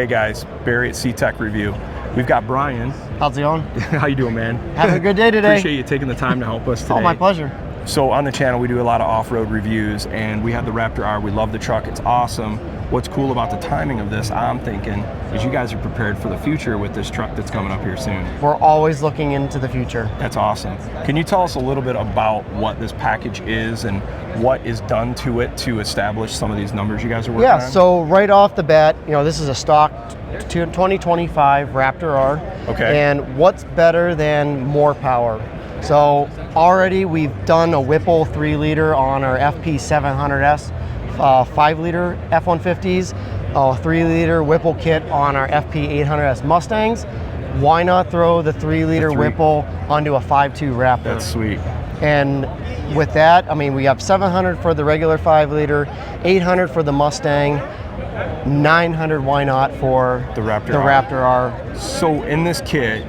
Hey guys, Barry at CTech-review. We've got Brian. How's it going? How you doing, man? Having a good day today. Appreciate you taking the time to help us today. Oh, my pleasure. So on the channel, we do a lot of off-road reviews, and we have the Raptor R. We love the truck. It's awesome. What's cool about the timing of this, I'm thinking, is you guys are prepared for the future with this truck that's coming up here soon. We're always looking into the future. That's awesome. Can you tell us a little bit about what this package is and what is done to it to establish some of these numbers you guys are working on? Yeah, so right off the bat, you know, this is a stock 2025 Raptor R. Okay. And what's better than more power? So already we've done a Whipple 3-liter on our FP700S, 5-liter F-150s, a 3-liter Whipple kit on our FP800S Mustangs. Why not throw the 3-liter Whipple onto a 5.2 Raptor? That's sweet. And with that, I mean, we have 700 for the regular 5-liter, 800 for the Mustang, 900, why not, for the Raptor R. So in this kit,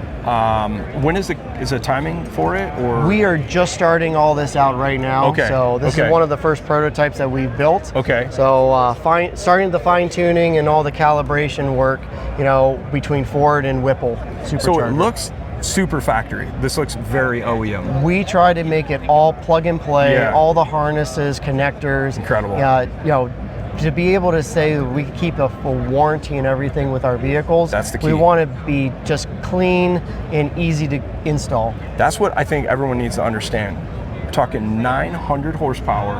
when is the timing for it, or? We are just starting all this out right now. Okay. So this is one of the first prototypes that we've built. Okay. So starting the fine tuning and all the calibration work, you know, between Ford and Whipple supercharger. So it looks super factory. This looks very OEM. We try to make it all plug and play, Yeah. all the harnesses, connectors. Incredible. You know, to be able to say that we keep a full warranty and everything with our vehicles, that's the key. We want to be just clean and easy to install. That's what I think everyone needs to understand. We're talking 900 horsepower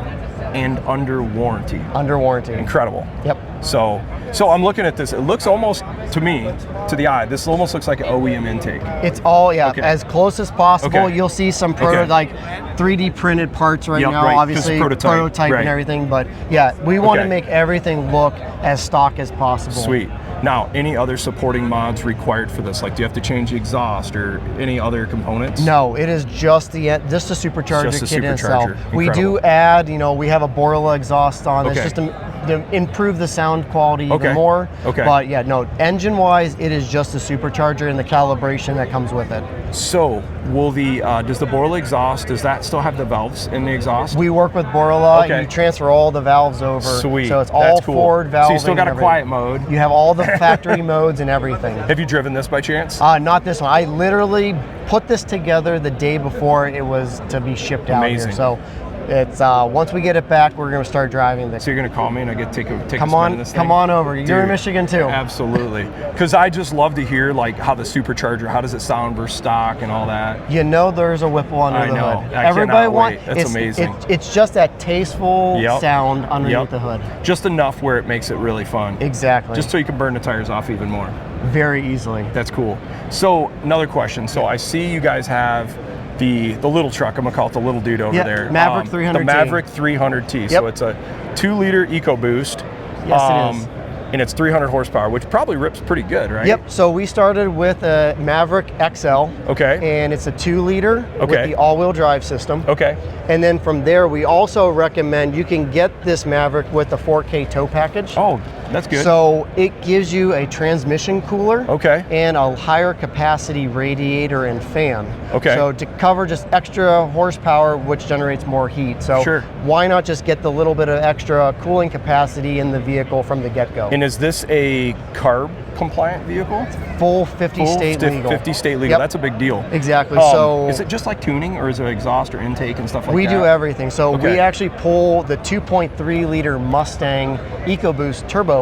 and under warranty. Under warranty. Incredible. Yep. So I'm looking at this. It looks almost, to me, to the eye, this almost looks like an OEM intake. It's all, as close as possible. Okay. You'll see some like 3D printed parts right now, right. obviously prototype right. and everything, but yeah, we want to make everything look as stock as possible. Sweet. Now, any other supporting mods required for this? Like, do you have to change the exhaust or any other components? No, it is just the supercharger kit itself. We do add, you know, we have a Borla exhaust on. It's just to improve the sound quality even more. But yeah, no, engine-wise, it is just the supercharger and the calibration that comes with it. So, will does the Borla exhaust, does that still have the valves in the exhaust? We work with Borla. You transfer all the valves over. Sweet. So it's all Ford valves. So you still got a quiet mode. You have all the factory modes and everything. Have you driven this by chance? Not this one. I literally put this together the day before it was to be shipped out here. So it's once we get it back, we're going to start driving this. So you're going to call me and I get to take a come spin on, in this thing? Come on over. You're in Michigan too. Absolutely. Because I just love to hear like how the supercharger, how does it sound versus stock and all that. You know, there's a Whipple under the hood. Everybody wants. That's amazing. It's just that tasteful sound underneath the hood. Just enough where it makes it really fun. Exactly. Just so you can burn the tires off even more. Very easily. That's cool. So another question. So I see you guys have the little truck, I'm gonna call it the little dude over there. Maverick 300T. The Maverick 300T. So it's a 2-liter Ecoboost. Yes, it is. And it's 300 horsepower, which probably rips pretty good, right? Yep. So we started with a Maverick XL. Okay. And it's a 2-liter with the all-wheel drive system. Okay. And then from there, we also recommend you can get this Maverick with a 4K tow package. Oh, that's good. So it gives you a transmission cooler. Okay. And a higher capacity radiator and fan. Okay. So to cover just extra horsepower, which generates more heat. So why not just get the little bit of extra cooling capacity in the vehicle from the get-go? And is this a CARB compliant vehicle? Full 50 state legal. 50 state legal. That's a big deal. Exactly. So is it just like tuning, or is it exhaust or intake and stuff like that? We do everything. So we actually pull the 2.3-liter Mustang Ecoboost turbo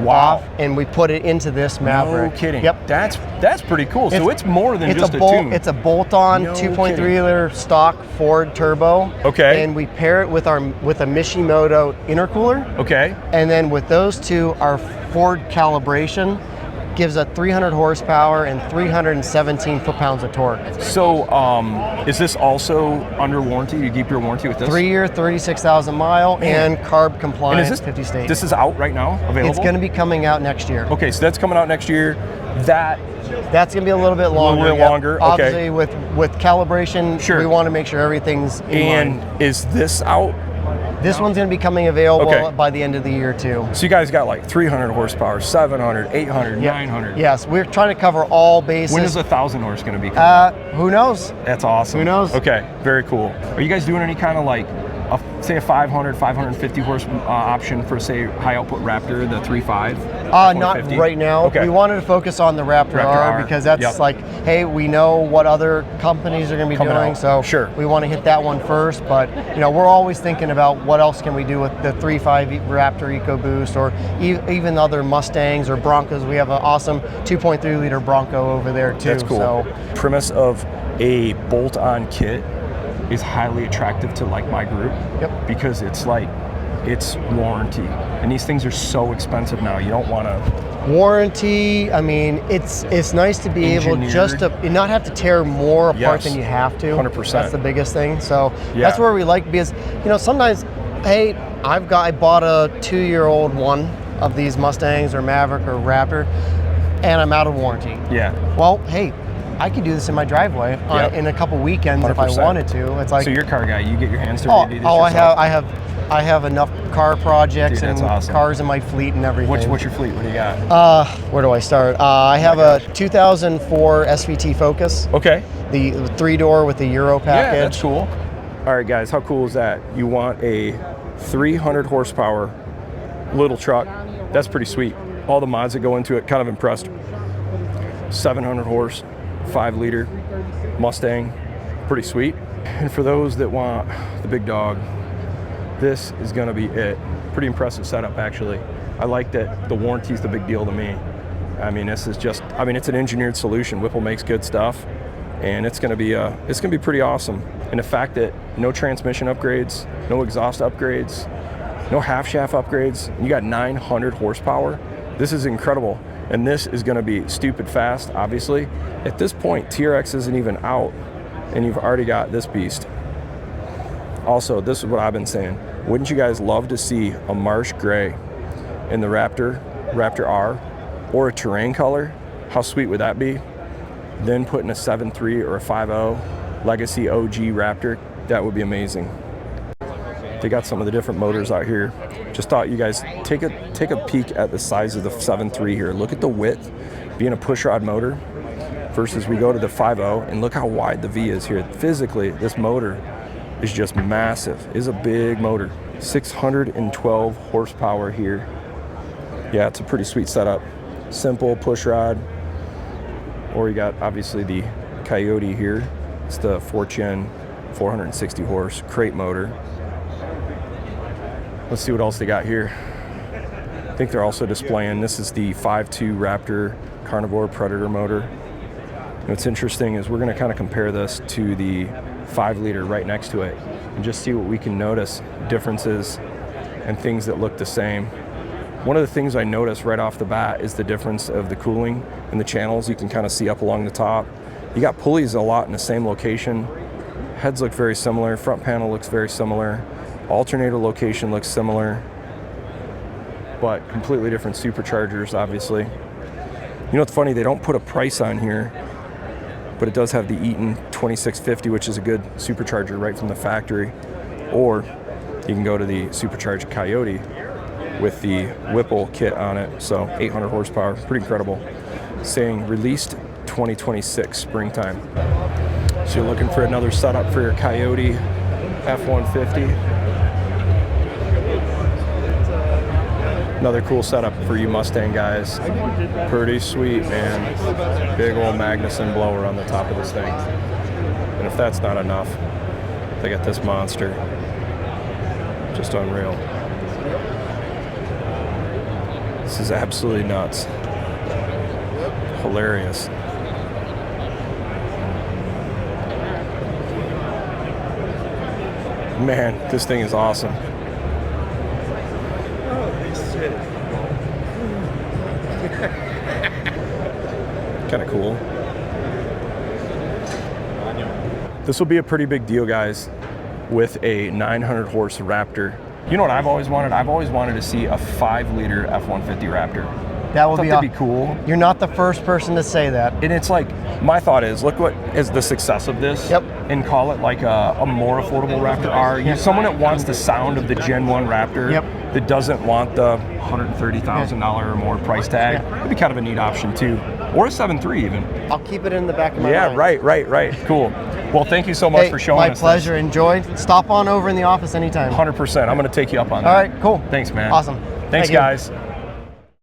off, and we put it into this Maverick. No kidding. Yep. That's pretty cool. So it's more than just a tune. It's a bolt-on 2.3-liter stock Ford turbo. Okay. And we pair it with a Mishimoto intercooler. Okay. And then with those two, our Ford calibration gives a 300 horsepower and 317 foot-pounds of torque. So is this also under warranty? You keep your warranty with this? 3-year, 36,000 mile, and CARB compliant, and is this, 50 state. This is out right now, available? It's going to be coming out next year. Okay, so that's coming out next year. That's going to be a little bit longer. A little bit longer, Obviously, with calibration, we want to make sure everything's in line. Is this out? This one's going to be coming available by the end of the year too. So you guys got like 300 horsepower, 700, 800, 900. Yes, we're trying to cover all bases. When is 1,000 horse going to be coming? Who knows? That's awesome. Who knows? Okay, very cool. Are you guys doing any kind of like say a 500, 550 horse option for, say, high output Raptor, the 3.5? Not right now. Okay. We wanted to focus on the Raptor R because that's like, hey, we know what other companies are going to be doing, so sure, we want to hit that one first. But you know, we're always thinking about what else can we do with the 3.5 Raptor Ecoboost, or even other Mustangs or Broncos. We have an awesome 2.3 liter Bronco over there too. That's cool. So, premise of a bolt-on kit is highly attractive to like my group. Yep. Because it's like, it's warranty, and these things are so expensive now. You don't want to warranty. I mean, it's nice to be able just to not have to tear more apart than you have to. 100%. That's the biggest thing. So that's where we like, because you know, sometimes, hey, I bought a 2-year-old one of these Mustangs or Maverick or Raptor, and I'm out of warranty. Yeah. Well, hey, I could do this in my driveway in a couple weekends 100%. If I wanted to. It's like, so you're a car guy. You get your hands dirty. I have enough car projects and awesome. Cars in my fleet and everything. What's your fleet? What do you got? Where do I start? I have a 2004 SVT Focus. Okay. The 3-door with the Euro package. Yeah, that's cool. All right, guys, how cool is that? You want a 300 horsepower little truck? That's pretty sweet. All the mods that go into it, kind of impressed. 700 horse, 5 liter Mustang, pretty sweet. And for those that want the big dog, this is gonna be it. Pretty impressive setup, actually. I like that the warranty's the big deal to me. I mean, this is just, I mean, it's an engineered solution. Whipple makes good stuff, and it's gonna be pretty awesome. And the fact that no transmission upgrades, no exhaust upgrades, no half shaft upgrades, you got 900 horsepower. This is incredible. And this is gonna be stupid fast, obviously. At this point, TRX isn't even out, and you've already got this beast. Also, this is what I've been saying. Wouldn't you guys love to see a marsh gray in the Raptor R, or a terrain color? How sweet would that be? Then putting a 7.3 or a 5.0 Legacy OG Raptor, that would be amazing. They got some of the different motors out here. Just thought you guys take a peek at the size of the 7.3 here. Look at the width, being a pushrod motor, versus we go to the 5.0, and look how wide the V is here. Physically, this motor is just massive. It's a big motor. 612 horsepower here. Yeah, it's a pretty sweet setup. Simple pushrod. Or you got obviously the Coyote here. It's the 4-gen 460 horse crate motor. Let's see what else they got here. I think they're also displaying, this is the 5.2 Raptor Carnivore Predator motor. And what's interesting is we're gonna kind of compare this to the 5 liter right next to it and just see what we can notice differences and things that look the same. One of the things I noticed right off the bat is the difference of the cooling and the channels. You can kind of see up along the top. You got pulleys a lot in the same location. Heads look very similar. Front panel looks very similar. Alternator location looks similar, but completely different superchargers, obviously. You know what's funny? They don't put a price on here, but it does have the Eaton 2650, which is a good supercharger right from the factory. Or you can go to the supercharged Coyote with the Whipple kit on it. So 800 horsepower, pretty incredible. Saying released 2026 springtime. So you're looking for another setup for your Coyote F-150. Another cool setup for you Mustang guys. Pretty sweet, man. Big old Magnuson blower on the top of this thing. And if that's not enough, they got this monster. Just unreal. This is absolutely nuts. Hilarious. Man, this thing is awesome. Kind of cool. This will be a pretty big deal, guys, with a 900 horse Raptor. You know what I've always wanted? I've always wanted to see a 5 liter F-150 Raptor. That would be cool. You're not the first person to say that. And it's like, my thought is, look what is the success of this. Yep. And call it like a more affordable Raptor R. Someone that wants the sound of the Gen 1 Raptor, that doesn't want the $130,000 or more price tag. It'd be kind of a neat option too. or a 7.3 even. I'll keep it in the back of my Yeah, mind. right. Cool. Well, thank you so much for showing us. My pleasure. Enjoy. Stop on over in the office anytime. 100%. I'm going to take you up on that. All right, cool. Thanks, man. Awesome. Thanks, guys.